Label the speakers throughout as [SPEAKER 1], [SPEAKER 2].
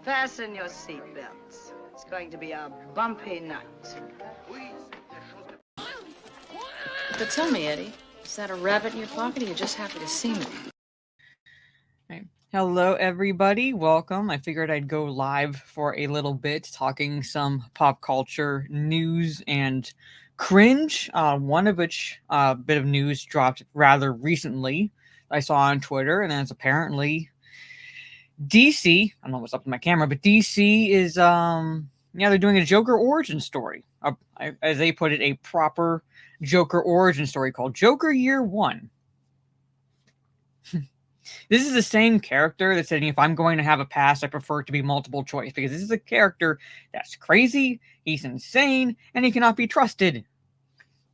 [SPEAKER 1] Fasten your seatbelts. It's going to be a bumpy night.
[SPEAKER 2] But tell me, Eddie, is that a rabbit in your pocket or you're just happy to see me?
[SPEAKER 3] Right. Hello, everybody. Welcome. I figured I'd go live for a little bit, talking some pop culture news and cringe. One of which bit of news dropped rather recently. I saw on Twitter, and that's apparently DC. I don't know what's up with my camera, but DC is they're doing a Joker origin story, as they put it, a proper Joker origin story called Joker Year One. This is the same character that said, if I'm going to have a past, I prefer it to be multiple choice, because this is a character that's crazy, he's insane, and he cannot be trusted.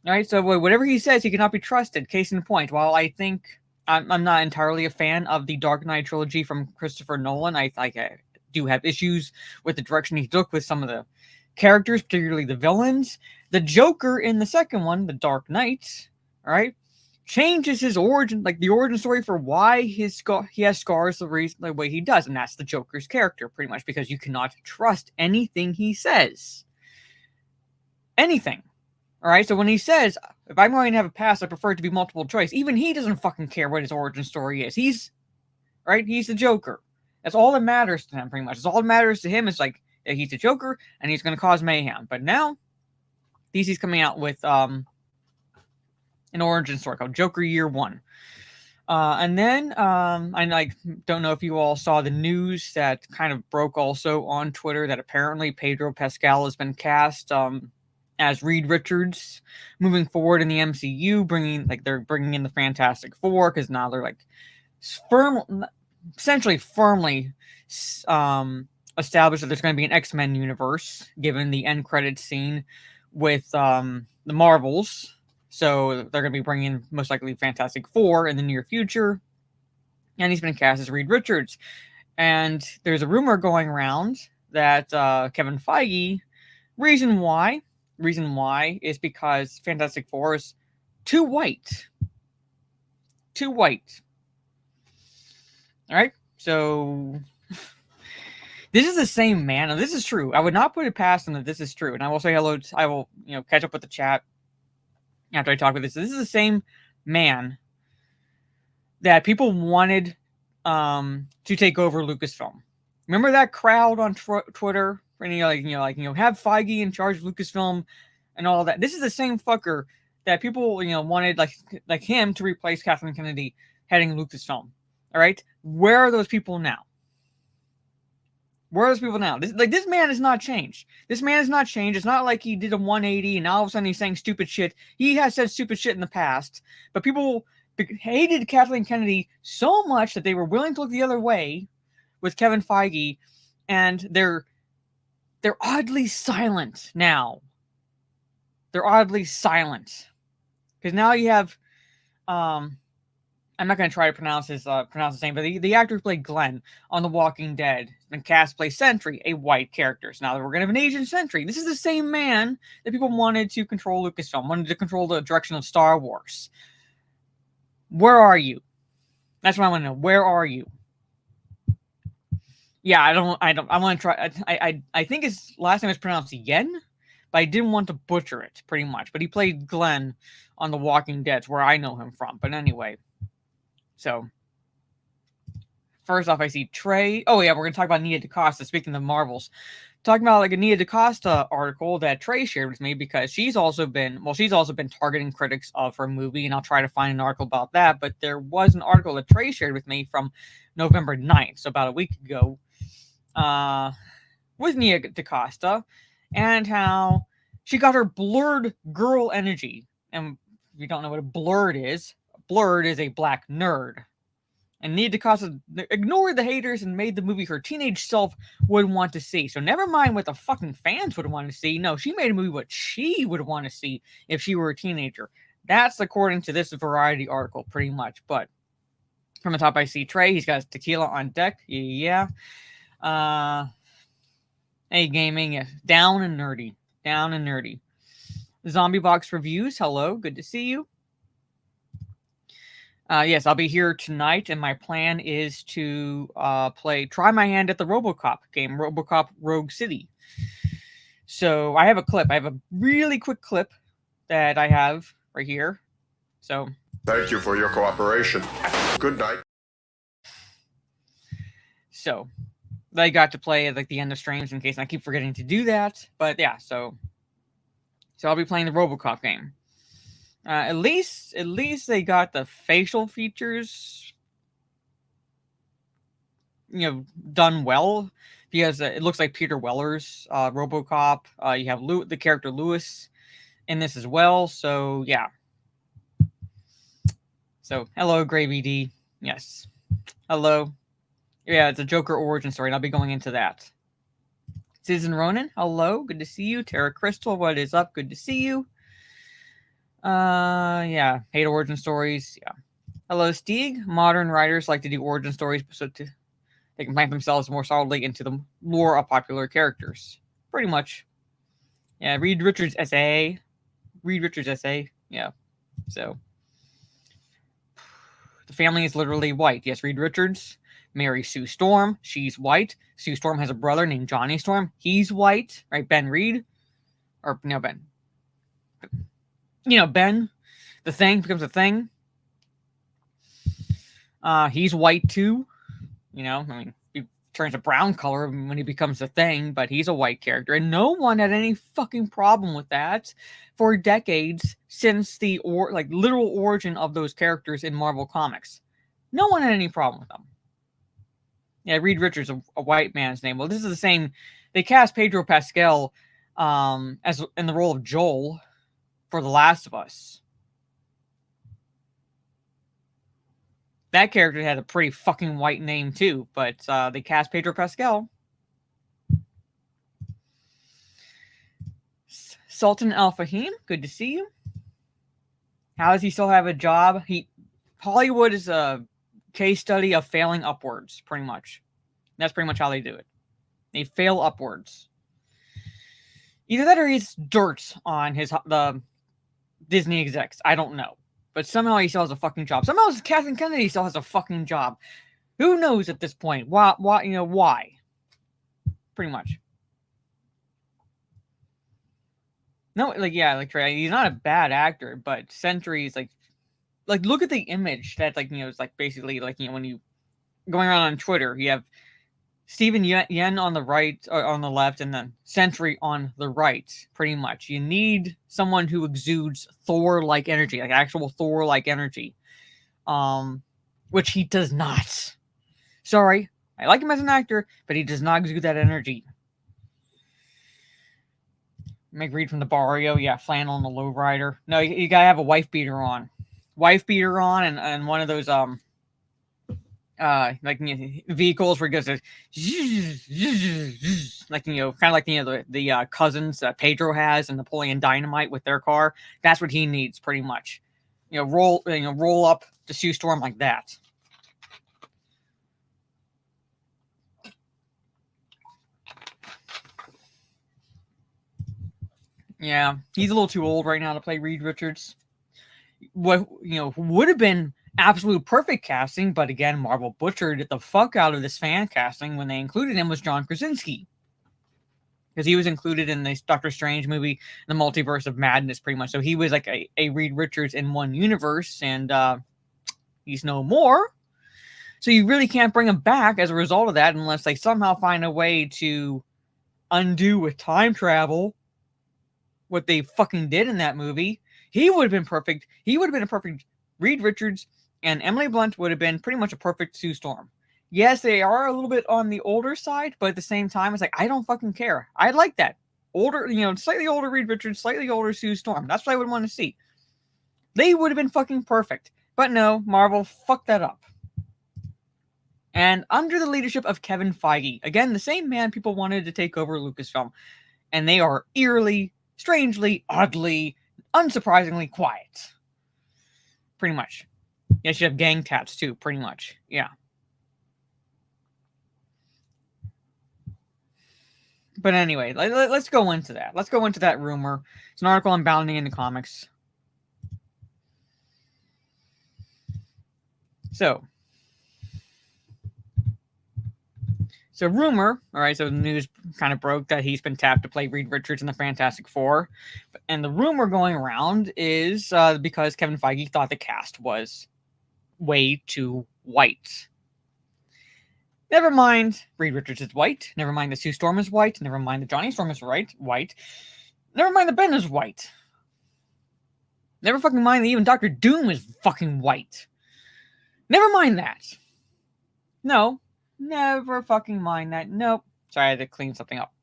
[SPEAKER 3] All right, so whatever he says, he cannot be trusted. Case in point, while I think I'm not entirely a fan of the Dark Knight trilogy from Christopher Nolan, I do have issues with the direction he took with some of the characters, particularly the villains. The Joker in the second one, The Dark Knight, all right, changes his origin, like the origin story for why he has scars the way he does, and that's the Joker's character, pretty much, because you cannot trust anything he says. Anything. Alright, so when he says, if I'm going to have a past, I prefer it to be multiple choice, even he doesn't fucking care what his origin story is. He's the Joker. That's all that matters to him, pretty much. That's all that matters to him is, like, that he's the Joker, and he's going to cause mayhem. But now, DC's coming out with, an origin story called Joker Year One. And then, I don't know if you all saw the news that kind of broke also on Twitter that apparently Pedro Pascal has been cast as Reed Richards moving forward in the MCU, they're bringing in the Fantastic Four, because now they're essentially firmly established that there's going to be an X-Men universe, given the end credits scene with the Marvels. So they're going to be bringing in most likely Fantastic Four in the near future. And he's been cast as Reed Richards. And there's a rumor going around that Kevin Feige, reason why is because Fantastic Four is too white. Too white. Alright, so this is the same man. Now, this is true. I would not put it past him that this is true. And I will say hello. I will, catch up with the chat after I talk about this. This is the same man that people wanted to take over Lucasfilm. Remember that crowd on Twitter? And have Feige in charge of Lucasfilm and all that. This is the same fucker that people wanted like him to replace Kathleen Kennedy heading Lucasfilm. All right, where are those people now? Where are those people now? This man has not changed. This man has not changed. It's not like he did a 180 and now all of a sudden he's saying stupid shit. He has said stupid shit in the past, but people hated Kathleen Kennedy so much that they were willing to look the other way with Kevin Feige, and they're oddly silent now. They're oddly silent because now you have I'm not going to try to pronounce his name, but the actor who played Glenn on The Walking Dead and cast play Sentry, a white character. So now we're going to have an Asian Sentry. This is the same man that people wanted to control Lucasfilm, wanted to control the direction of Star Wars. Where are you? That's what I want to know. Where are you? Yeah, I want to try. I think his last name is pronounced Yen, but I didn't want to butcher it, pretty much. But he played Glenn on The Walking Dead, where I know him from. But anyway. So, first off, I see Trey. Oh, yeah, we're going to talk about Nia DaCosta, speaking of Marvels. Talking about a Nia DaCosta article that Trey shared with me, because she's also been targeting critics of her movie, and I'll try to find an article about that. But there was an article that Trey shared with me from November 9th, so about a week ago, with Nia DaCosta, and how she got her blurred girl energy. And if you don't know what a blurred is a black nerd. And Nia DaCosta ignored the haters and made the movie her teenage self would want to see. So never mind what the fucking fans would want to see. No, she made a movie what she would want to see if she were a teenager. That's according to this Variety article, pretty much. But from the top, I see Trey. He's got his tequila on deck. Yeah. Hey, gaming. Yeah. Down and nerdy. Zombie Box Reviews. Hello. Good to see you. Yes, I'll be here tonight, and my plan is to try my hand at the RoboCop game, RoboCop Rogue City. So I have a clip. I have a really quick clip that I have right here. So
[SPEAKER 4] thank you for your cooperation. Good night.
[SPEAKER 3] So I got to play at like the end of streams in case I keep forgetting to do that. But yeah, so I'll be playing the RoboCop game. At least they got the facial features, done well, because it looks like Peter Weller's RoboCop. You have the character Lewis in this as well. So yeah. So hello, Gravy D. Yes, hello. Yeah, it's a Joker origin story, and I'll be going into that. Citizen Ronan, hello, good to see you. Tara Crystal, what is up? Good to see you. Yeah, hate origin stories. Yeah. Hello, Stieg. Modern writers like to do origin stories so they can plant themselves more solidly into the lore of popular characters. Pretty much. Yeah, Reed Richards' essay. Yeah. So the family is literally white. Yes, Reed Richards marries Sue Storm. She's white. Sue Storm has a brother named Johnny Storm. He's white, right? Ben Reed, or no, Ben. Ben, the Thing becomes a Thing. He's white too. He turns a brown color when he becomes the Thing, but he's a white character, and no one had any fucking problem with that for decades since the literal origin of those characters in Marvel Comics. No one had any problem with them. Yeah, Reed Richards, a white man's name. Well, this is the same. They cast Pedro Pascal as in the role of Joel for The Last of Us. That character had a pretty fucking white name too, but they cast Pedro Pascal. Sultan Al Fahim, good to see you. How does he still have a job? Hollywood is a case study of failing upwards, pretty much. That's pretty much how they do it. They fail upwards. Either that or he's dirt on the Disney execs. I don't know. But somehow he still has a fucking job. Somehow Kathleen Kennedy still has a fucking job. Who knows at this point? Why? Why? Pretty much. No, he's not a bad actor, but Sentry's like look at the image that it's basically when you going around on Twitter, you have Steven Yen on the right, or on the left, and then Sentry on the right, pretty much. You need someone who exudes Thor-like energy, like actual Thor-like energy, which he does not. Sorry, I like him as an actor, but he does not exude that energy. Make Reed from the Barrio, yeah, flannel and the lowrider. No, you gotta have a wife beater on, and one of those vehicles where it goes kind of like the cousins that Pedro has and Napoleon Dynamite with their car. That's what he needs, pretty much. Roll up to Sue Storm like that. Yeah, he's a little too old right now to play Reed Richards. What would have been absolute perfect casting, but again, Marvel butchered the fuck out of this fan casting when they included him was John Krasinski, because he was included in this Doctor Strange movie, the Multiverse of Madness, pretty much. So he was like a Reed Richards in one universe, and he's no more. So you really can't bring him back as a result of that unless they somehow find a way to undo with time travel what they fucking did in that movie. He would have been perfect. He would have been a perfect Reed Richards, and Emily Blunt would have been pretty much a perfect Sue Storm. Yes, they are a little bit on the older side, but at the same time, it's like, I don't fucking care. I like that. Older, slightly older Reed Richards, slightly older Sue Storm. That's what I would want to see. They would have been fucking perfect. But no, Marvel fucked that up. And under the leadership of Kevin Feige, again, the same man people wanted to take over Lucasfilm, and they are eerily, strangely, oddly, unsurprisingly quiet. Pretty much. Yeah, she have gang tats too, pretty much. Yeah. But anyway, let's go into that. Let's go into that rumor. It's an article I'm bounding into comics. So rumor, all right, so the news kind of broke that he's been tapped to play Reed Richards in the Fantastic Four. And the rumor going around is because Kevin Feige thought the cast was way too white. Never mind Reed Richards is white. Never mind the Sue Storm is white. Never mind the Johnny Storm is white. Never mind the Ben is white. Never fucking mind that even Doctor Doom is fucking white. Never mind that. No. Never fucking mind that. Nope. Sorry, I had to clean something up.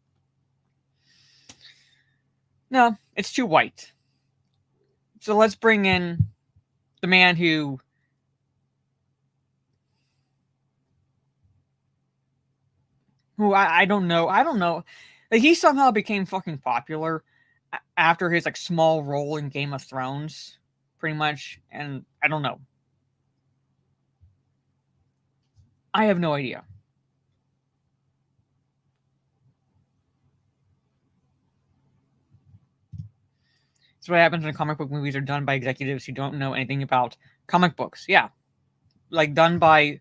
[SPEAKER 3] No, it's too white. So let's bring in the man who I don't know. Like, he somehow became fucking popular after his like small role in Game of Thrones, pretty much. And I don't know. I have no idea. It's what happens when comic book movies are done by executives who don't know anything about comic books. Yeah. Like, done by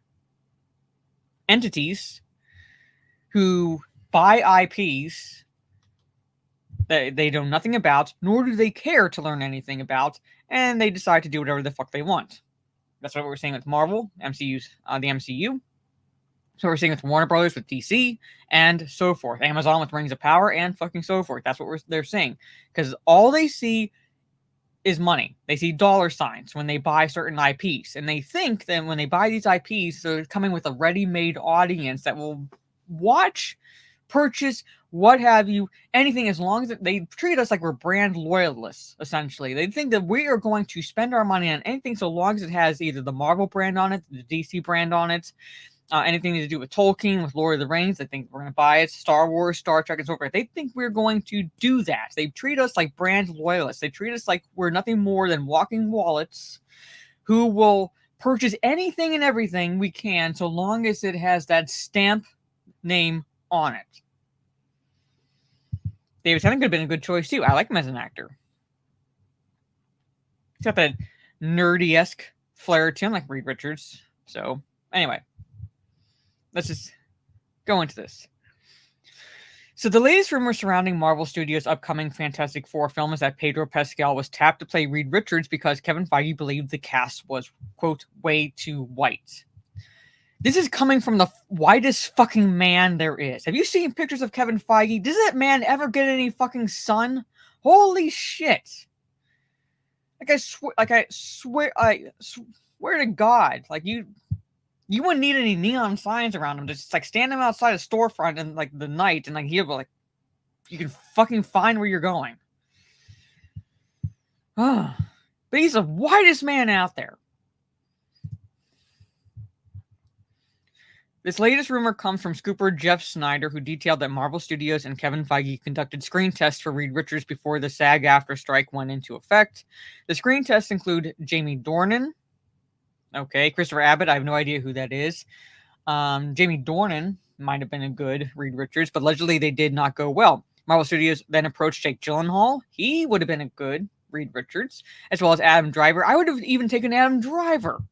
[SPEAKER 3] entities who buy IPs that they know nothing about, nor do they care to learn anything about, and they decide to do whatever the fuck they want. That's what we're seeing with Marvel, the MCU. So we're seeing with Warner Brothers, with DC, and so forth. Amazon with Rings of Power, and fucking so forth. That's what they're saying. Because all they see is money. They see dollar signs when they buy certain IPs. And they think that when they buy these IPs, they're coming with a ready-made audience that will watch, purchase, what have you, anything, as long as they treat us like we're brand loyalists, essentially. They think that we are going to spend our money on anything so long as it has either the Marvel brand on it, the DC brand on it, anything to do with Tolkien, with Lord of the Rings. They think we're going to buy it. Star Wars, Star Trek, and so forth. They think we're going to do that. They treat us like brand loyalists. They treat us like we're nothing more than walking wallets who will purchase anything and everything we can so long as it has that stamp name on it. David Tennant could have been a good choice too. I like him as an actor. He's got that nerdy-esque flair to him, like Reed Richards. So, anyway. Let's just go into this. So the latest rumor surrounding Marvel Studios' upcoming Fantastic Four film is that Pedro Pascal was tapped to play Reed Richards because Kevin Feige believed the cast was, quote, way too white. This is coming from the whitest fucking man there is. Have you seen pictures of Kevin Feige? Does that man ever get any fucking sun? Holy shit. I swear to God, like you wouldn't need any neon signs around him. Just like stand him outside a storefront in like the night, and like you can fucking find where you're going. But he's the whitest man out there. This latest rumor comes from scooper Jeff Snyder, who detailed that Marvel Studios and Kevin Feige conducted screen tests for Reed Richards before the SAG-AFTRA strike went into effect. The screen tests include Jamie Dornan. Okay, Christopher Abbott, I have no idea who that is. Jamie Dornan might have been a good Reed Richards, but allegedly they did not go well. Marvel Studios then approached Jake Gyllenhaal. He would have been a good Reed Richards, as well as Adam Driver. I would have even taken Adam Driver,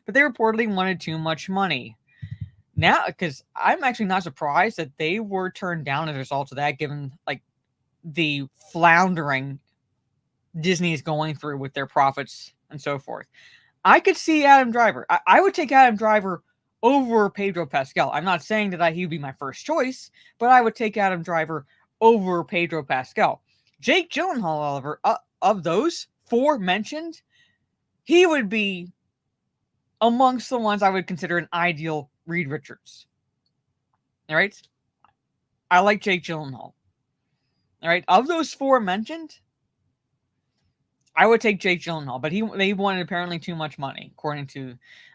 [SPEAKER 3] but they reportedly wanted too much money. Now, because I'm actually not surprised that they were turned down as a result of that, given like the floundering Disney is going through with their profits and so forth. I could see Adam Driver. I would take Adam Driver over Pedro Pascal. I'm not saying that he would be my first choice, but I would take Adam Driver over Pedro Pascal. Jake Gyllenhaal, however, of those four mentioned, he would be amongst the ones I would consider an ideal Reed Richards. All right? I like Jake Gyllenhaal. All right? Of those four mentioned, I would take Jake Gyllenhaal, but they wanted apparently too much money, according to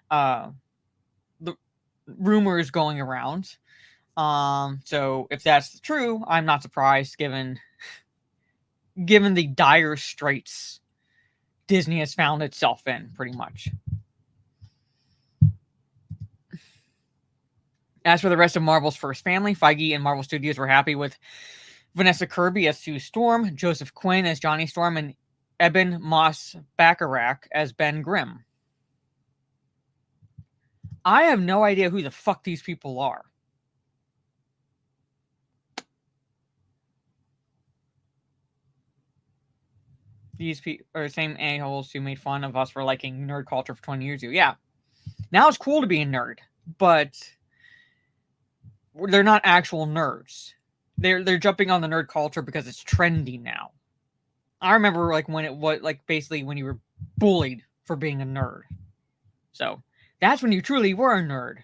[SPEAKER 3] the rumors going around. So if that's true, I'm not surprised, given the dire straits Disney has found itself in, pretty much. As for the rest of Marvel's first family, Feige and Marvel Studios were happy with Vanessa Kirby as Sue Storm, Joseph Quinn as Johnny Storm, and Eben Moss-Bacharach as Ben Grimm. I have no idea who the fuck these people are. These people are the same a-holes who made fun of us for liking nerd culture for 20 years ago. Yeah. Now it's cool to be a nerd, but they're not actual nerds. They're jumping on the nerd culture because it's trendy now. I remember like when it was like basically when you were bullied for being a nerd. So that's when you truly were a nerd.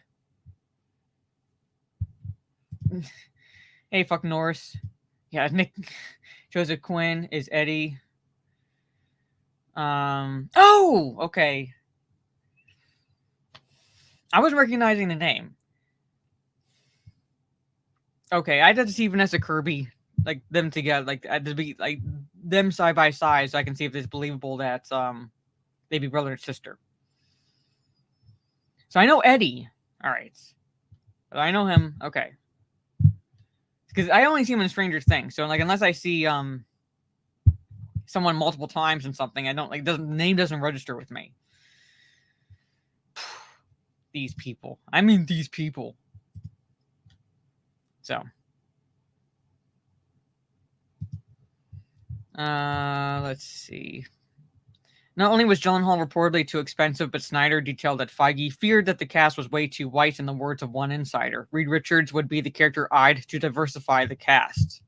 [SPEAKER 3] Hey, fuck Norris. Yeah, Nick Joseph Quinn is Eddie. Oh, okay. I was recognizing the name. Okay, I had to see Vanessa Kirby, like them together, like I had to be like them side by side, so I can see if it's believable that they'd be brother and sister. So I know Eddie. All right, I know him. Okay, because I only see him in Stranger Things. So like unless I see someone multiple times in something, I don't like the name doesn't register with me. These people. I mean these people. So. Let's see. Not only was Gyllenhaal reportedly too expensive, but Snyder detailed that Feige feared that the cast was way too white in the words of one insider. Reed Richards would be the character eyed to diversify the cast.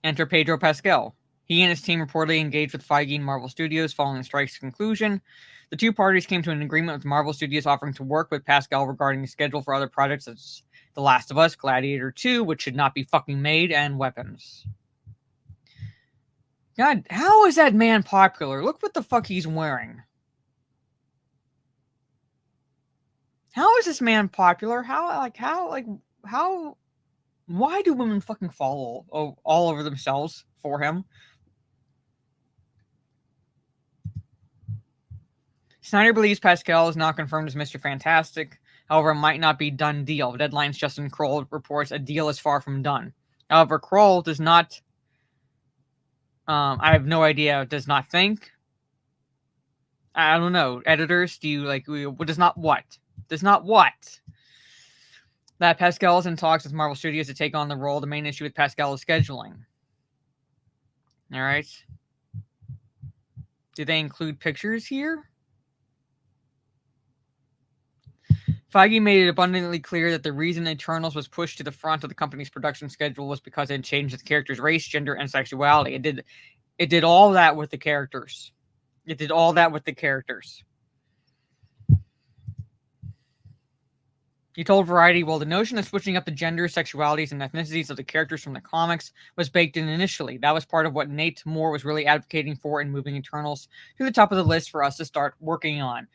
[SPEAKER 3] Enter Pedro Pascal. He and his team reportedly engaged with Feige and Marvel Studios following the strike's conclusion. The two parties came to an agreement with Marvel Studios offering to work with Pascal regarding the schedule for other projects such as The Last of Us, Gladiator 2, which should not be fucking made, and Weapons. God, how is that man popular? Look what the fuck he's wearing. How is this man popular? Why do women fucking follow all over themselves for him? Snyder believes Pascal is now confirmed as Mr. Fantastic. However, it might not be done deal. Deadline's Justin Kroll reports a deal is far from done. However, Kroll does not... I have no idea. Does not think. I don't know. Editors, do you like... Does not what? Does not what? That Pascal is in talks with Marvel Studios to take on the role. The main issue with Pascal is scheduling. Alright. Do they include pictures here? Feige made it abundantly clear that the reason Eternals was pushed to the front of the company's production schedule was because it changed the character's race, gender, and sexuality. It did all that with the characters. It did all that with the characters. He told Variety, well, the notion of switching up the genders, sexualities, and ethnicities of the characters from the comics was baked in initially. That was part of what Nate Moore was really advocating for in moving Eternals to the top of the list for us to start working on.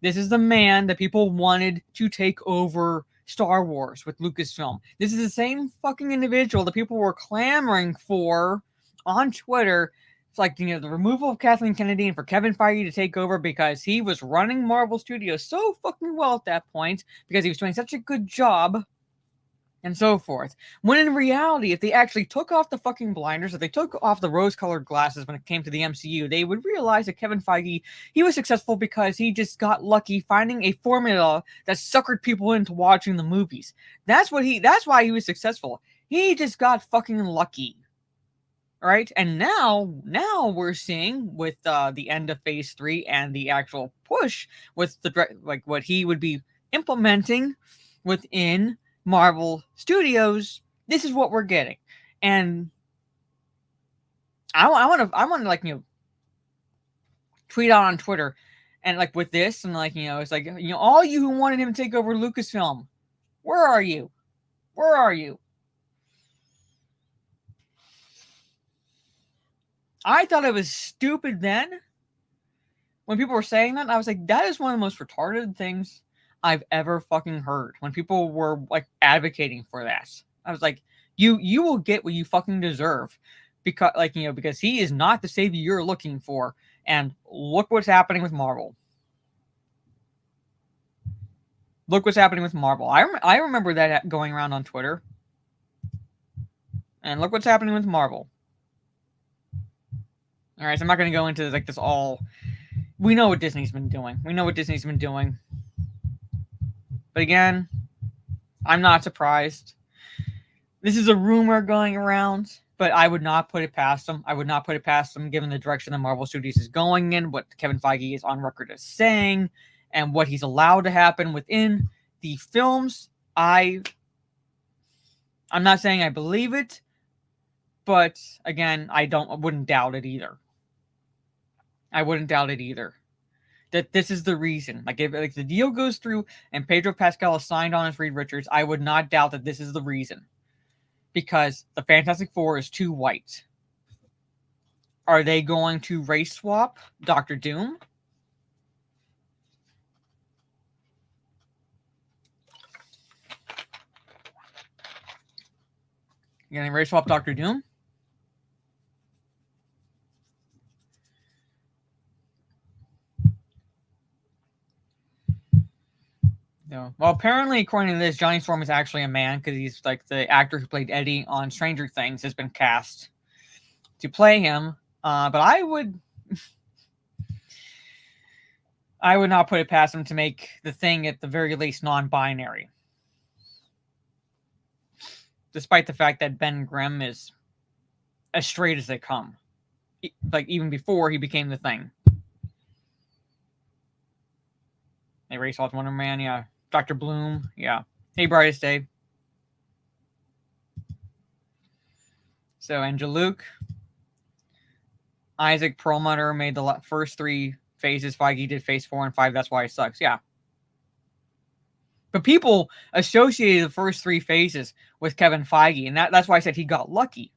[SPEAKER 3] This is the man that people wanted to take over Star Wars with Lucasfilm. This is the same fucking individual that people were clamoring for on Twitter. It's like, the removal of Kathleen Kennedy and for Kevin Feige to take over because he was running Marvel Studios so fucking well at that point because he was doing such a good job and so forth. When in reality, if they actually took off the fucking blinders, if they took off the rose-colored glasses when it came to the MCU, they would realize that Kevin Feige, he was successful because he just got lucky finding a formula that suckered people into watching the movies. That's why he was successful. He just got fucking lucky. Right? And now we're seeing with the end of Phase 3 and the actual push with what he would be implementing within Marvel Studios, this is what we're getting. And I want to tweet out on Twitter and with this and it's all you who wanted him to take over Lucasfilm, where are you? Where are you? I thought it was stupid then when people were saying that. I was like, that is one of the most retarded things I've ever fucking heard. When people were advocating for that, I was like, you will get what you fucking deserve because he is not the savior you're looking for. And look what's happening with Marvel. Look what's happening with Marvel. I remember that going around on Twitter. And look what's happening with Marvel. All right, so I'm not going to go into like this all. We know what Disney's been doing. But again, I'm not surprised. This is a rumor going around, but I would not put it past them. Given the direction the Marvel Studios is going in, what Kevin Feige is on record as saying, and what he's allowed to happen within the films. I'm not saying I believe it, but again, I wouldn't doubt it either. That this is the reason. Like, if the deal goes through and Pedro Pascal is signed on as Reed Richards, I would not doubt that this is the reason. Because the Fantastic Four is too white. Are they going to race swap Doctor Doom? You gonna race swap Doctor Doom? No. Well, apparently, according to this, Johnny Storm is actually a man because he's like the actor who played Eddie on Stranger Things has been cast to play him. But I would not put it past him to make the Thing at the very least non-binary. Despite the fact that Ben Grimm is as straight as they come. Like, even before he became the Thing. They race off Wonder Man, yeah. Dr. Bloom, yeah. Hey, Brightest Day. So, Angelique. Isaac Perlmutter made the first 3 phases. Feige did phase 4 and 5. That's why it sucks. Yeah. But people associated the first 3 phases with Kevin Feige. And that's why I said he got lucky.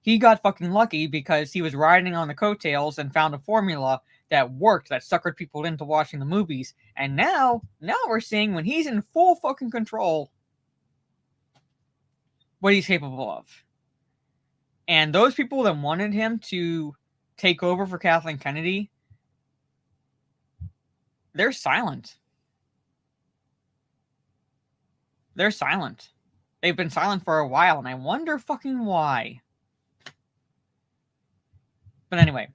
[SPEAKER 3] He got fucking lucky because he was riding on the coattails and found a formula that worked, that suckered people into watching the movies. And now we're seeing when he's in full fucking control what he's capable of. And those people that wanted him to take over for Kathleen Kennedy, they're silent. They're silent. They've been silent for a while, and I wonder fucking why. But anyway,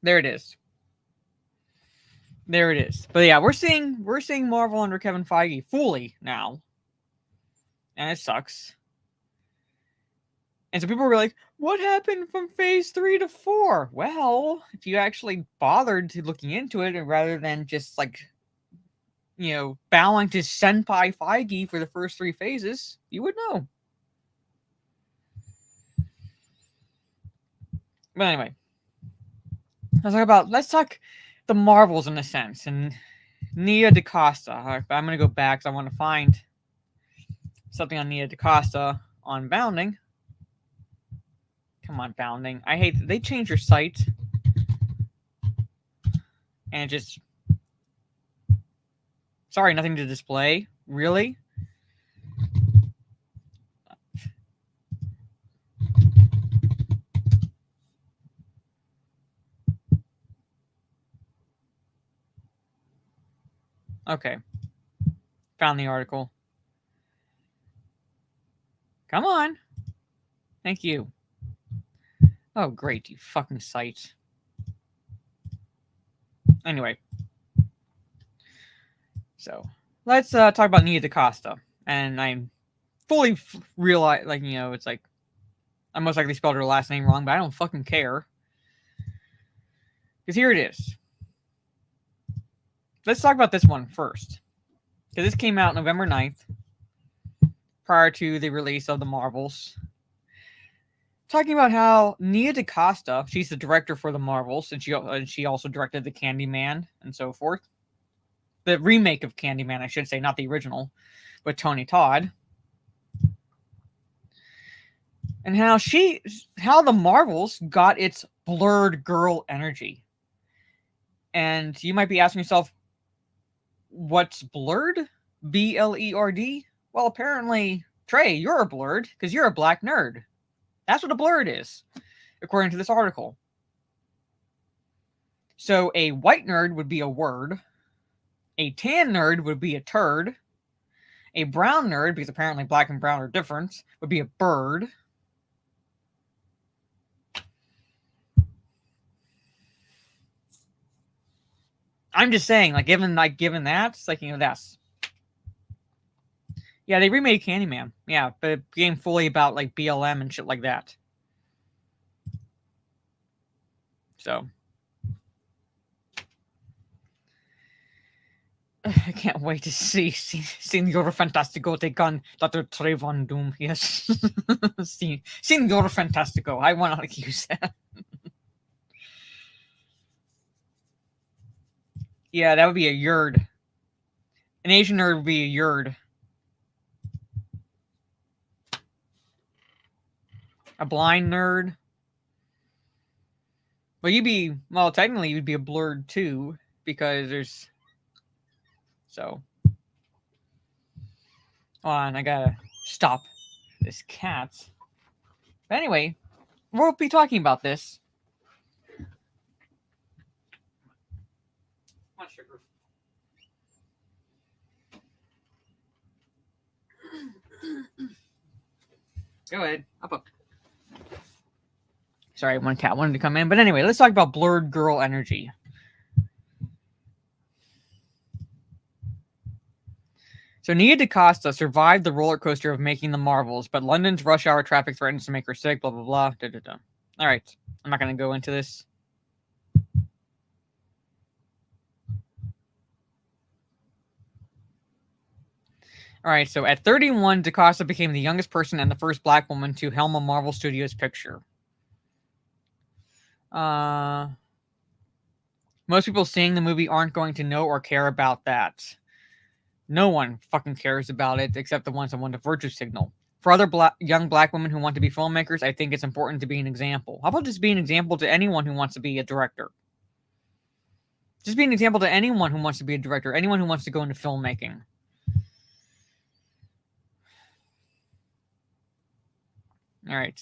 [SPEAKER 3] there it is. But yeah, we're seeing Marvel under Kevin Feige fully now, and it sucks. And so people were like, "What happened from phase 3 to 4?" Well, if you actually bothered to looking into it, and rather than just like, bowing to Senpai Feige for the first 3 phases, you would know. But anyway, let's talk the Marvels in a sense, and Nia DaCosta. I'm going to go back because I want to find something on Nia DaCosta on Bounding. Come on, Bounding. I hate that they change your site. And just... Sorry, nothing to display. Really? Okay. Found the article. Come on. Thank you. Oh, great, you fucking site. Anyway. So, let's talk about Nia DaCosta. And I'm fully realize, it's like, I most likely spelled her last name wrong, but I don't fucking care. Because here it is. Let's talk about this one first. Because this came out November 9th, prior to the release of the Marvels. Talking about how Nia DaCosta, she's the director for the Marvels, and she also directed the Candyman and so forth. The remake of Candyman, I should say, not the original, with Tony Todd. And how the Marvels got its blurred girl energy. And you might be asking yourself, what's blurred? B-L-E-R-D? Well, apparently, Trey, you're a blurred because you're a black nerd. That's what a blurred is, according to this article. So a white nerd would be a word. A tan nerd would be a turd. A brown nerd, because apparently black and brown are different, would be a bird. I'm just saying, like, given that, it's like, that's. Yeah, they remade Candyman. Yeah, but it became fully about like BLM and shit like that. So I can't wait to see Signor Fantastico take on Dr. Trayvon Doom. Yes. Signor Fantastico. I want to use that. Yeah, that would be a yerd. An Asian nerd would be a yerd. A blind nerd. Well, technically you'd be a blurred too, because there's so. Hold on, I gotta stop this cat. But anyway, we'll be talking about this. Come on, sugar. Go ahead. Up. Sorry, one cat wanted to come in. But anyway, let's talk about blurred girl energy. So Nia Decosta survived the roller coaster of making the Marvels, but London's rush hour traffic threatens to make her sick, blah, blah, blah. Da, da, da. All right. I'm not going to go into this. All right, so at 31, Decosta became the youngest person and the first black woman to helm a Marvel Studios picture. Most people seeing the movie aren't going to know or care about that. No one fucking cares about it except the ones that want to virtue signal. For other young black women who want to be filmmakers, I think it's important to be an example. How about just be an example to anyone who wants to be a director? Just be an example to anyone who wants to be a director, anyone who wants to go into filmmaking. All right.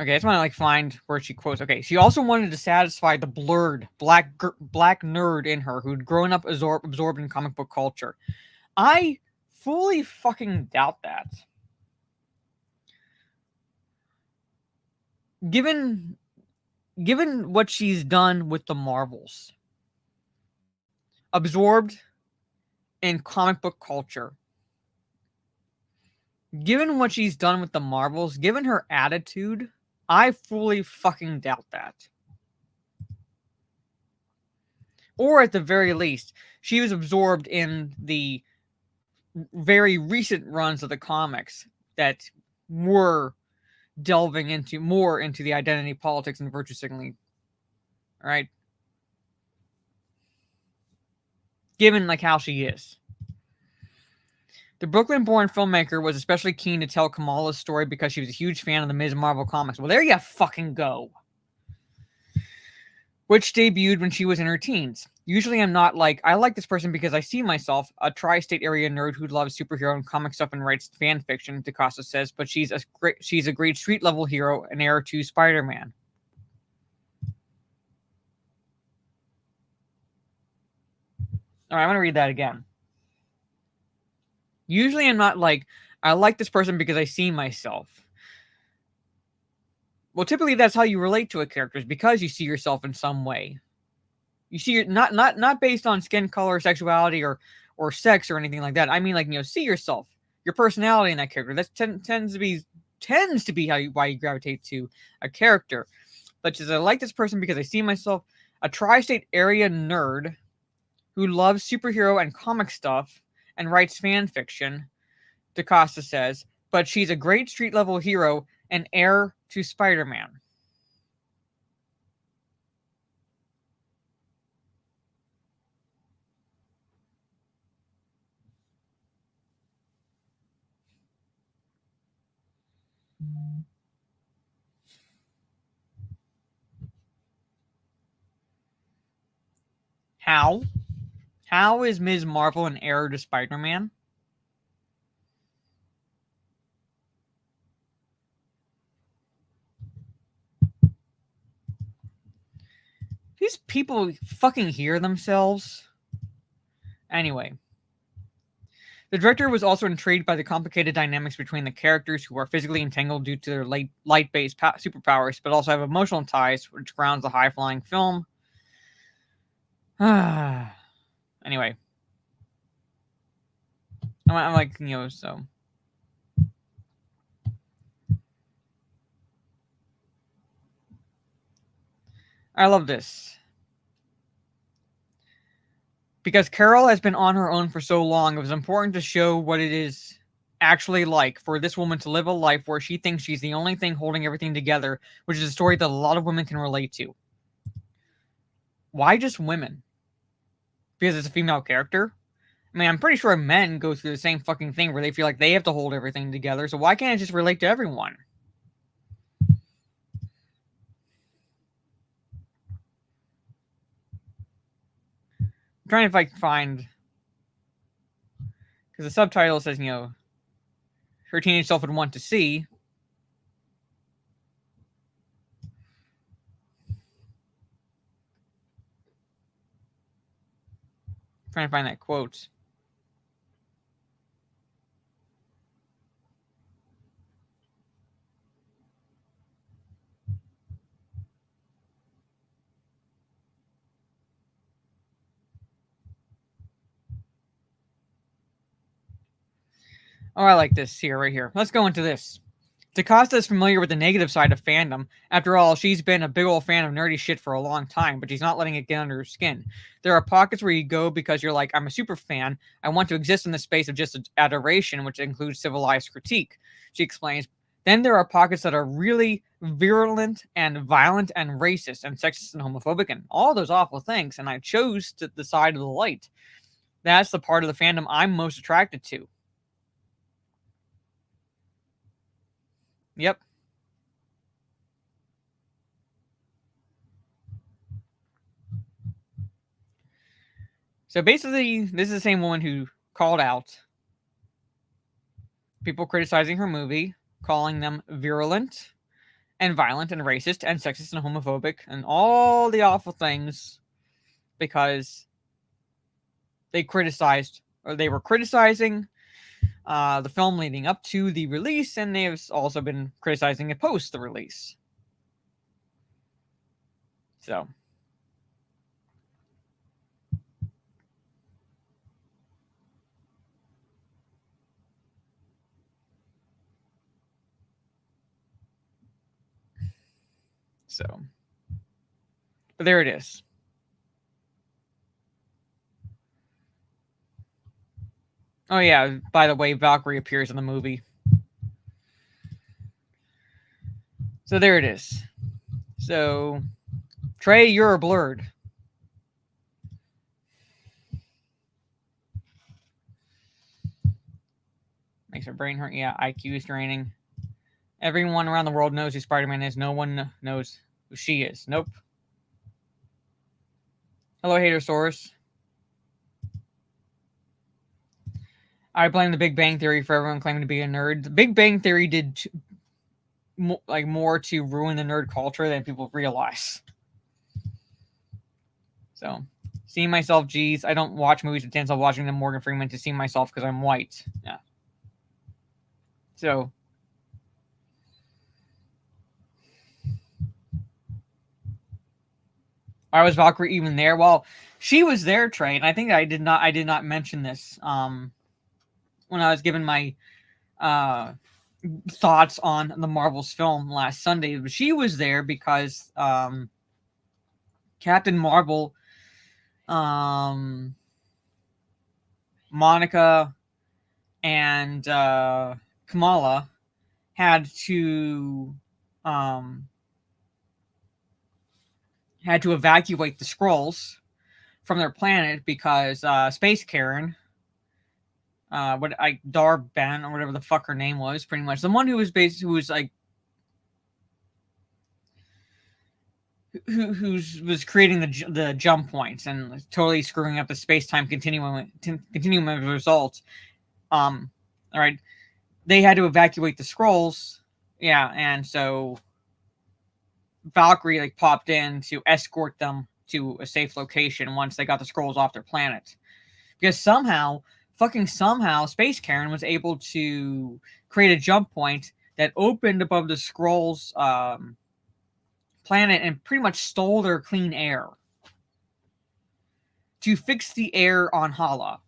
[SPEAKER 3] Okay, I just want to find where she quotes. Okay, she also wanted to satisfy the blurred black nerd in her who'd grown up absorbed in comic book culture. I fully fucking doubt that. Given what she's done with the Marvels, absorbed in comic book culture. Given what she's done with the Marvels, given her attitude, I fully fucking doubt that. Or at the very least, she was absorbed in the very recent runs of the comics that were delving more into the identity politics and virtue signaling. All right. Given how she is. The Brooklyn-born filmmaker was especially keen to tell Kamala's story because she was a huge fan of the Ms. Marvel comics. Well, there you fucking go. Which debuted when she was in her teens. Usually I'm not I like this person because I see myself, a tri-state area nerd who loves superhero and comic stuff and writes fan fiction, Decosta says, but she's a great street-level hero, an heir to Spider-Man. All right, I'm going to read that again. Usually I'm not I like this person because I see myself. Well, typically that's how you relate to a character, is because you see yourself in some way. You see, not based on skin color, sexuality, or sex or anything like that. I mean, see yourself, your personality in that character. That tends to be why you gravitate to a character. But just I like this person because I see myself, a tri-state area nerd who loves superhero and comic stuff and writes fan fiction, Decosta says, but she's a great street-level hero and heir to Spider-Man. How? How is Ms. Marvel an heir to Spider-Man? These people fucking hear themselves. Anyway. The director was also intrigued by the complicated dynamics between the characters who are physically entangled due to their light-based superpowers, but also have emotional ties, which grounds the high-flying film. Anyway. I'm like, so... I love this. Because Carol has been on her own for so long, it was important to show what it is actually like for this woman to live a life where she thinks she's the only thing holding everything together, which is a story that a lot of women can relate to. Why just women? Because it's a female character? I mean, I'm pretty sure men go through the same fucking thing where they feel like they have to hold everything together, so why can't it just relate to everyone? I'm trying to find... Because the subtitle says, her teenage self would want to see. I'm trying to find that quote. Oh, I like this here, right here. Let's go into this. Decosta is familiar with the negative side of fandom. After all, she's been a big old fan of nerdy shit for a long time, but she's not letting it get under her skin. There are pockets where you go because you're like, I'm a super fan. I want to exist in the space of just adoration, which includes civilized critique. She explains. Then there are pockets that are really virulent and violent and racist and sexist and homophobic and all those awful things, and I chose the side of the light. That's the part of the fandom I'm most attracted to. Yep. So basically, this is the same woman who called out people criticizing her movie, calling them virulent and violent and racist and sexist and homophobic and all the awful things because they criticized, or they were criticizing the film leading up to the release, and they've also been criticizing it post the release. So... but there it is. Oh yeah, by the way, Valkyrie appears in the movie. So there it is. So, Trey, you're blurred. Makes her brain hurt. Yeah, IQ is draining. Everyone around the world knows who Spider-Man is. No one knows who she is. Nope. Hello, Hatersaurus. I blame the Big Bang Theory for everyone claiming to be a nerd. The Big Bang Theory did more to ruin the nerd culture than people realize. So, seeing myself, geez, I don't watch movies with Denzel of watching them Morgan Freeman to see myself because I'm white. Yeah. So, why was Valkyrie even there? Well, she was there, Trey, and I think I did not mention this when I was giving my thoughts on the Marvel's film last Sunday. But she was there because Captain Marvel, Monica, and Kamala had to evacuate the Skrulls from their planet because Space Karen, Darben or whatever the fuck her name was, pretty much the one who was was creating the jump points and totally screwing up the space-time continuum of results. All right, they had to evacuate the Skrulls, yeah, and so Valkyrie popped in to escort them to a safe location once they got the Skrulls off their planet, because somehow fucking somehow Space Karen was able to create a jump point that opened above the Skrulls' planet and pretty much stole their clean air to fix the air on Hala.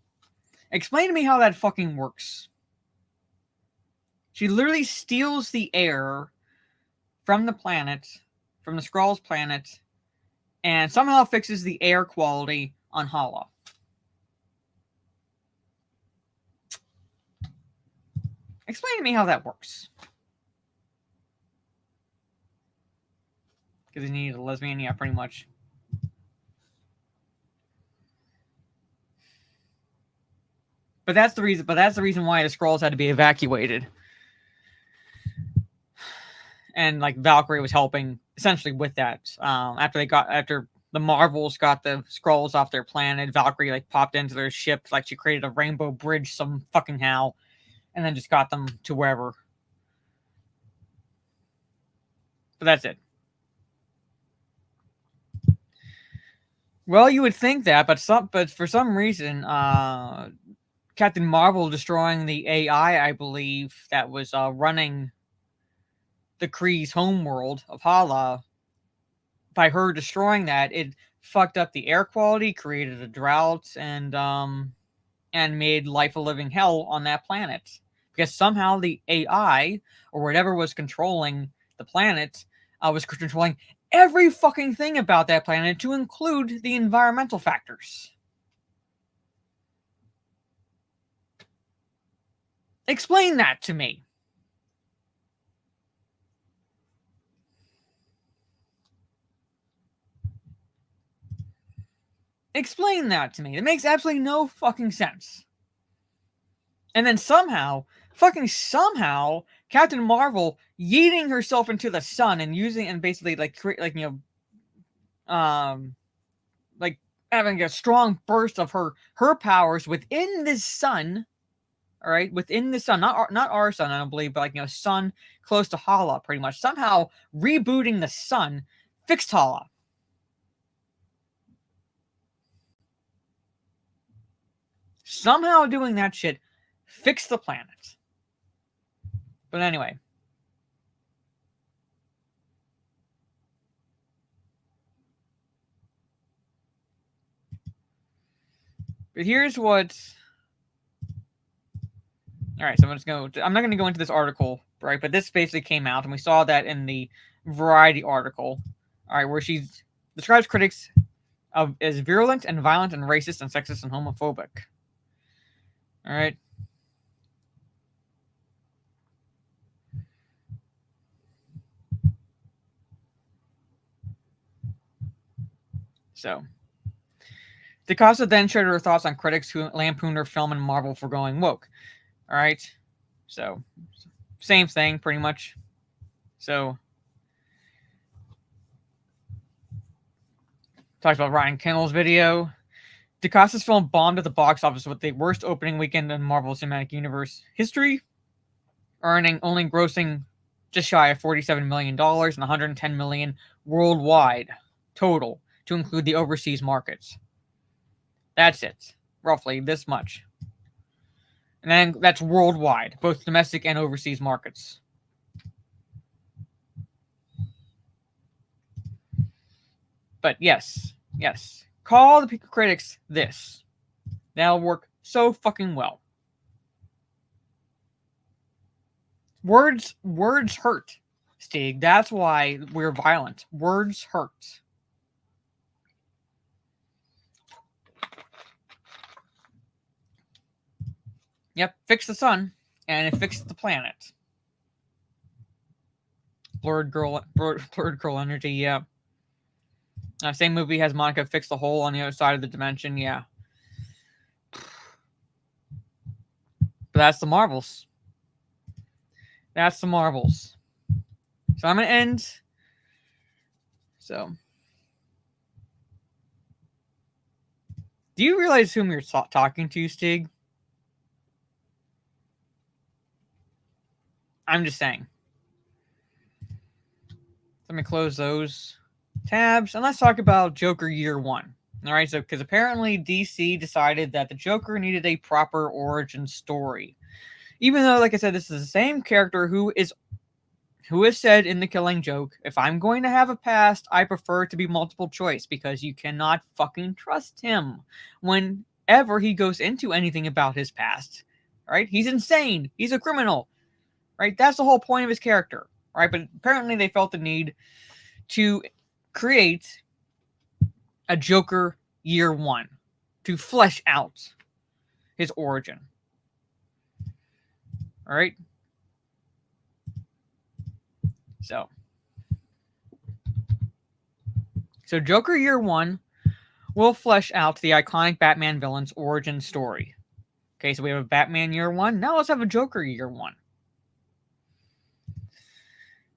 [SPEAKER 3] Explain to me how that fucking works. She literally steals the air from the planet, from the Skrulls' planet, and somehow fixes the air quality on Hala. Explain to me how that works. Because he needed a lesbian, yeah, pretty much. But that's the reason. But that's the reason why the Skrulls had to be evacuated. And like Valkyrie was helping essentially with that. After the Marvels got the Skrulls off their planet, Valkyrie like popped into their ship, like she created a rainbow bridge some fucking how, and then just got them to wherever. But that's it. Well, you would think that, but for some reason, Captain Marvel destroying the AI, I believe, that was running the Kree's homeworld of Hala. By her destroying that, it fucked up the air quality, created a drought, and made life a living hell on that planet. Because somehow the AI, or whatever was controlling the planet, was controlling every fucking thing about that planet, to include the environmental factors. Explain that to me. Explain that to me. It makes absolutely no fucking sense. And then somehow, Captain Marvel yeeting herself into the sun and basically like like having a strong burst of her powers within this sun. All right, within the sun, not our sun, I don't believe, but like sun close to Hala, pretty much. Somehow rebooting the sun fixed Hala. Somehow doing that shit fixed the planet. But anyway. But here's what... Alright, so I'm not going to go into this article, right? But this basically came out, and we saw that in the Variety article. Alright, where she describes critics as virulent and violent and racist and sexist and homophobic. Alright. So, Decosta then shared her thoughts on critics who lampooned her film and Marvel for going woke. All right, so same thing, pretty much. So, talked about Ryan Kendall's video. Decosta's film bombed at the box office with the worst opening weekend in Marvel Cinematic Universe history, only grossing just shy of $47 million and $110 million worldwide total, to include the overseas markets. That's it. Roughly this much. And then that's worldwide, both domestic and overseas markets. But yes. Call the critics this. That'll work so fucking well. Words hurt, Stig. That's why we're violent. Words hurt. Yep, fix the sun, and it fixed the planet. Blurred girl energy, yeah. Same movie has Monica fix the hole on the other side of the dimension, yeah. But that's the Marvels. That's the Marvels. So I'm going to end. So. Do you realize whom you're talking to, Stig? I'm just saying. Let me close those tabs and let's talk about Joker Year 1. All right, so because apparently DC decided that the Joker needed a proper origin story, even though, like I said, this is the same character who has said in The Killing Joke, if I'm going to have a past, I prefer it to be multiple choice because you cannot fucking trust him whenever he goes into anything about his past. Right? He's insane. He's a criminal. Right? That's the whole point of his character. Right? But apparently they felt the need to create a Joker year one to flesh out his origin. All right? So Joker Year One will flesh out the iconic Batman villain's origin story. Okay, so we have a Batman Year One. Now let's have a Joker Year One.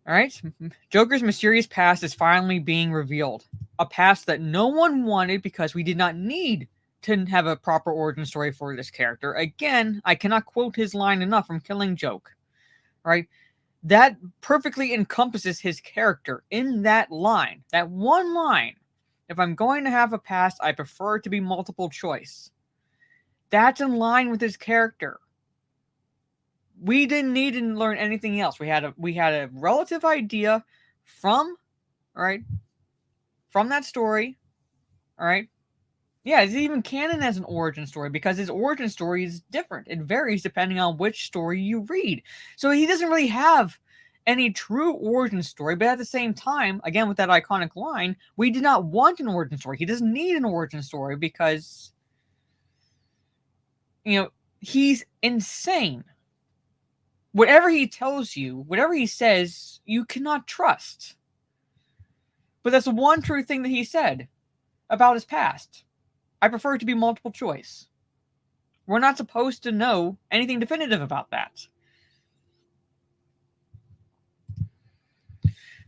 [SPEAKER 3] All right, Joker's mysterious past is finally being revealed. A past that no one wanted because we did not need to have a proper origin story for this character. Again, I cannot quote his line enough from Killing Joke. Right? That perfectly encompasses his character in that line. That one line. If I'm going to have a past, I prefer it to be multiple choice. That's in line with his character. We didn't need to learn anything else. We had a relative idea from that story. All right. Yeah, it's even canon as an origin story because his origin story is different. It varies depending on which story you read. So he doesn't really have any true origin story, but at the same time, again with that iconic line, we did not want an origin story. He doesn't need an origin story because, he's insane. Whatever he tells you, whatever he says, you cannot trust. But that's the one true thing that he said about his past. I prefer it to be multiple choice. We're not supposed to know anything definitive about that.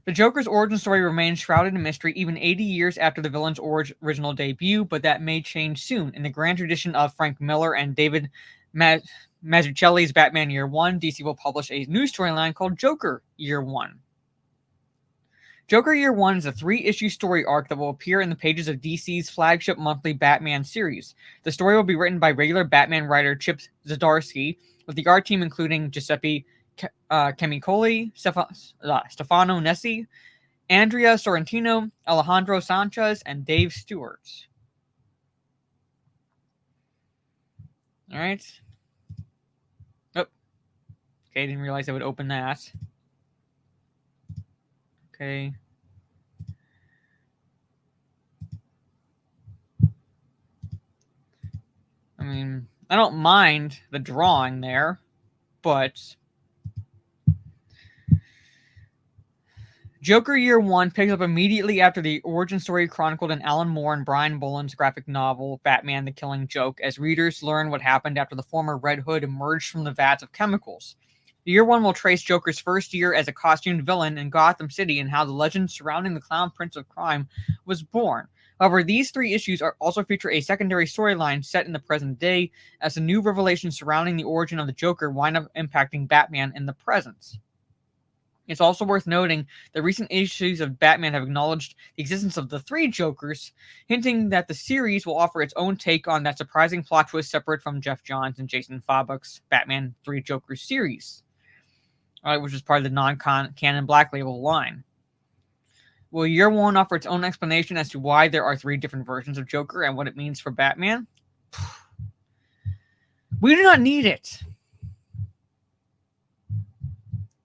[SPEAKER 3] The Joker's origin story remains shrouded in mystery even 80 years after the villain's original debut, but that may change soon. In the grand tradition of Frank Miller and David Mazzucchelli's Batman Year One, DC will publish a new storyline called Joker Year One. Joker Year One is a 3-issue story arc that will appear in the pages of DC's flagship monthly Batman series. The story will be written by regular Batman writer Chip Zdarsky, with the art team including Giuseppe Camicoli, Stefano Nessi, Andrea Sorrentino, Alejandro Sanchez, and Dave Stewart. All right. Oh. Okay, didn't realize I would open that. Okay. I mean, I don't mind the drawing there, but Joker Year One picks up immediately after the origin story chronicled in Alan Moore and Brian Boland's graphic novel, Batman the Killing Joke, as readers learn what happened after the former Red Hood emerged from the vats of chemicals. Year One will trace Joker's first year as a costumed villain in Gotham City and how the legend surrounding the Clown Prince of Crime was born. However, these 3 issues also feature a secondary storyline set in the present day, as the new revelations surrounding the origin of the Joker wind up impacting Batman in the present. It's also worth noting that recent issues of Batman have acknowledged the existence of the 3 Jokers, hinting that the series will offer its own take on that surprising plot twist separate from Jeff Johns and Jason Fabok's Batman 3 Jokers series, which is part of the non-canon Black Label line. Will Year One offer its own explanation as to why there are 3 different versions of Joker and what it means for Batman? We do not need it.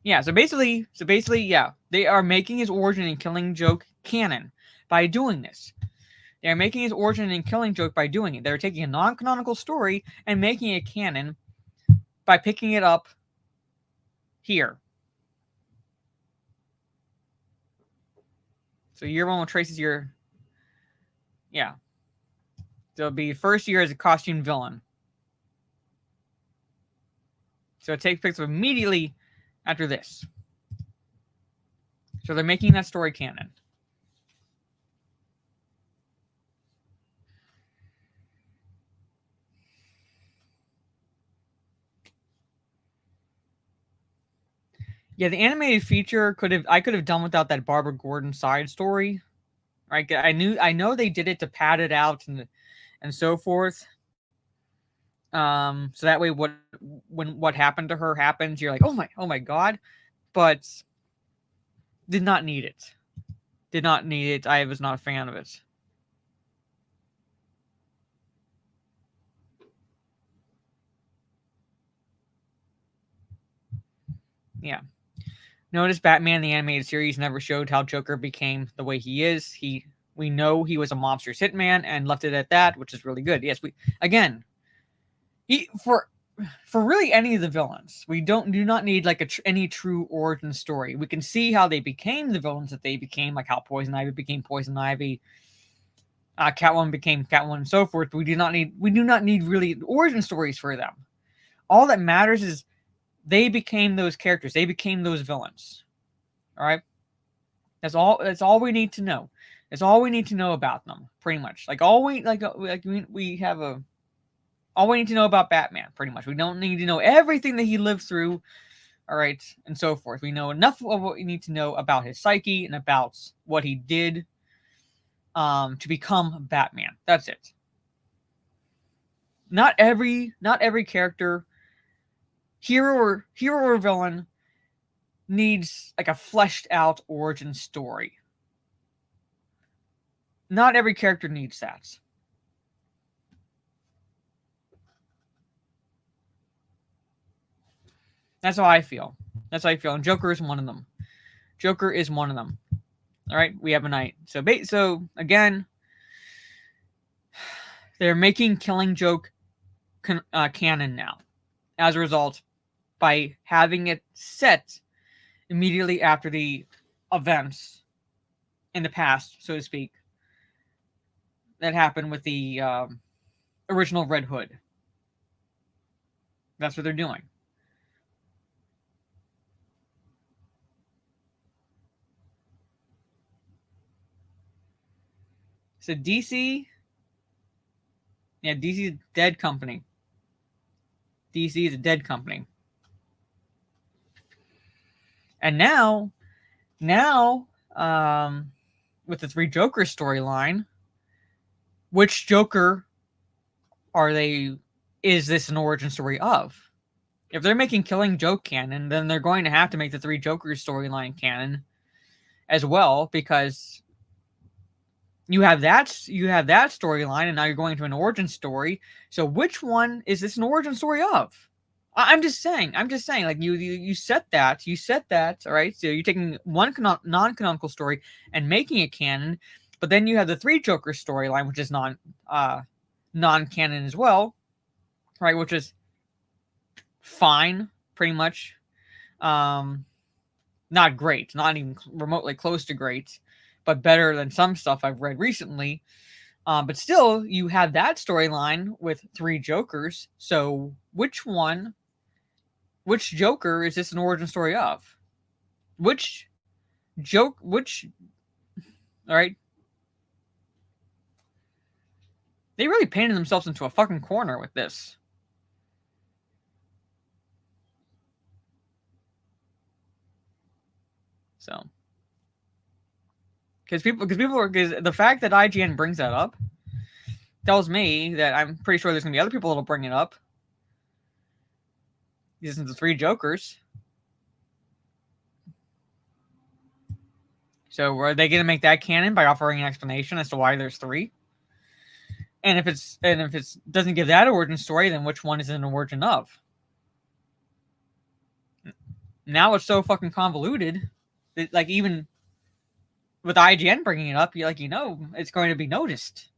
[SPEAKER 3] Yeah, so basically, yeah, they are making his origin in Killing Joke canon by doing this. They are making his origin in Killing Joke by doing it. They're taking a non-canonical story and making it canon by picking it up here. So Year One will traces your... Yeah. So it'll be first year as a costume villain. So it takes place immediately after this. So they're making that story canon. Yeah, the animated feature I could have done without that Barbara Gordon side story. right? I know they did it to pad it out and so forth. So that way, when what happened to her happens, you're like, oh my god, but did not need it. Did not need it. I was not a fan of it. Yeah. Notice Batman the animated series never showed how Joker became the way he is. We know he was a monstrous hitman and left it at that, which is really good. Yes, for really any of the villains, we do not need like any true origin story. We can see how they became the villains that they became, like how Poison Ivy became Poison Ivy, Catwoman became Catwoman, and so forth. We do not need really origin stories for them. All that matters is they became those characters. They became those villains. All right. That's all we need to know. That's all we need to know about them, pretty much. Like all we have all we need to know about Batman, pretty much. We don't need to know everything that he lived through, all right, and so forth. We know enough of what we need to know about his psyche and about what he did to become Batman. That's it. Not every character, hero or villain, needs like a fleshed out origin story. Not every character needs that. That's how I feel. And Joker is one of them. All right, we have a night. So again, they're making Killing Joke canon now. As a result, by having it set immediately after the events in the past, so to speak, that happened with the original Red Hood. That's what they're doing. So DC, DC is a dead company. DC is a dead company. And now, with the 3 Joker storyline, which Joker is this an origin story of? If they're making Killing Joke canon, then they're going to have to make the 3 Jokers storyline canon as well, because you have that storyline, and now you're going to an origin story. So which one is this an origin story of? I'm just saying, like you set that, all right? So you're taking one non-canonical story and making it canon, but then you have the 3 Joker storyline, which is non-canon as well, right? Which is fine, pretty much. Not great, not even remotely close to great, but better than some stuff I've read recently. But still, you have that storyline with 3 Jokers. So which Joker is this an origin story of? All right. They really painted themselves into a fucking corner with this. So, because the fact that IGN brings that up tells me that I'm pretty sure there's gonna be other people that'll bring it up. These are the 3 Jokers. So are they gonna make that canon by offering an explanation as to why there's 3? And if it doesn't give that origin story, then which one is an origin of? Now it's so fucking convoluted that, like, even with IGN bringing it up, it's going to be noticed.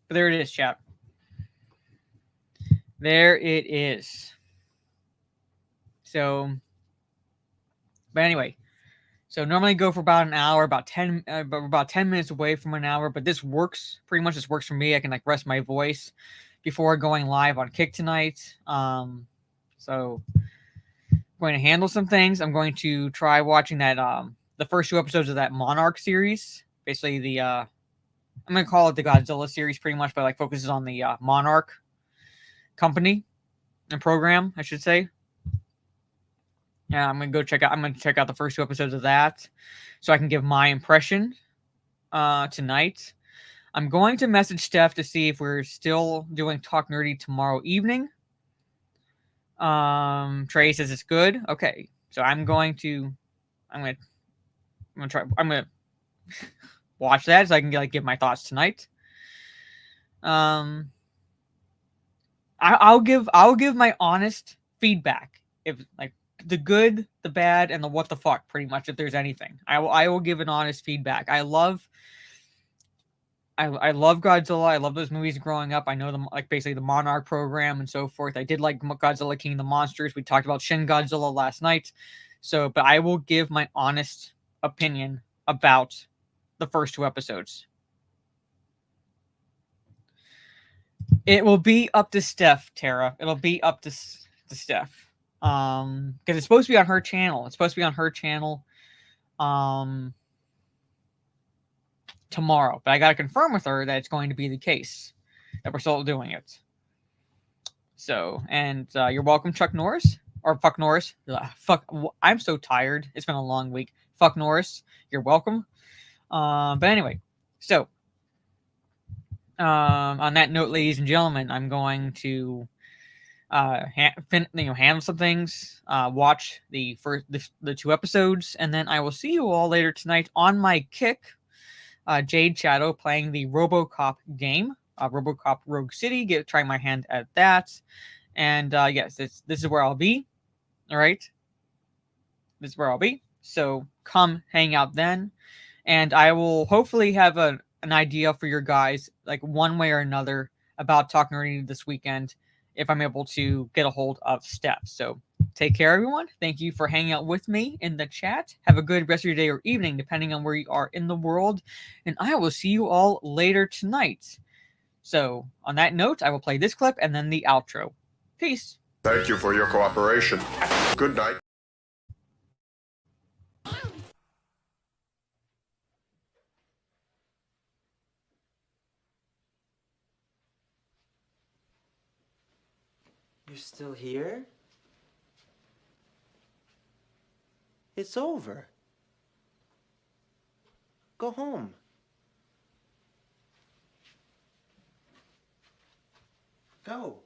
[SPEAKER 3] But there it is, chat. There it is. So, but anyway, so normally go for about an hour, about 10 minutes away from an hour. But this works pretty much. This works for me. I can like rest my voice before going live on Kick tonight. So I'm going to handle some things. I'm going to try watching that the first 2 episodes of that Monarch series. Basically the I'm going to call it the Godzilla series pretty much, but like focuses on the Monarch company and program, I should say. Yeah, I'm gonna check out the first 2 episodes of that, so I can give my impression tonight. I'm going to message Steph to see if we're still doing Talk Nerdy tomorrow evening. Trey says it's good. Okay, so I'm gonna watch that so I can give my thoughts tonight. I'll give my honest feedback, if like the good, the bad, and the what the fuck, pretty much, if there's anything. I will give an honest feedback. I love Godzilla. I love those movies growing up. I know them, like, basically the Monarch program and so forth. I did like Godzilla King of the Monsters. We talked about Shin Godzilla last night. So, but I will give my honest opinion about the first 2 episodes. It will be up to Steph, Tara. It'll be up to Steph. Because it's supposed to be on her channel. Tomorrow, but I gotta confirm with her that it's going to be the case, that we're still doing it. So, and you're welcome, Chuck Norris, or Fuck Norris. Fuck, I'm so tired. It's been a long week. Fuck Norris, you're welcome. But anyway, so on that note, ladies and gentlemen, I'm going to handle some things, watch the 2 episodes, and then I will see you all later tonight on my kick. Jade Shadow playing the RoboCop game, RoboCop Rogue City. Trying my hand at that, and yes, this is where I'll be. All right, this is where I'll be. So come hang out then, and I will hopefully have an idea for your guys, like one way or another, about Talk Nerdy this weekend, if I'm able to get a hold of Steph. So take care, everyone. Thank you for hanging out with me in the chat. Have a good rest of your day or evening, depending on where you are in the world. And I will see you all later tonight. So on that note, I will play this clip and then the outro. Peace.
[SPEAKER 4] Thank you for your cooperation. Good night.
[SPEAKER 5] You're still here? It's over. Go home. Go.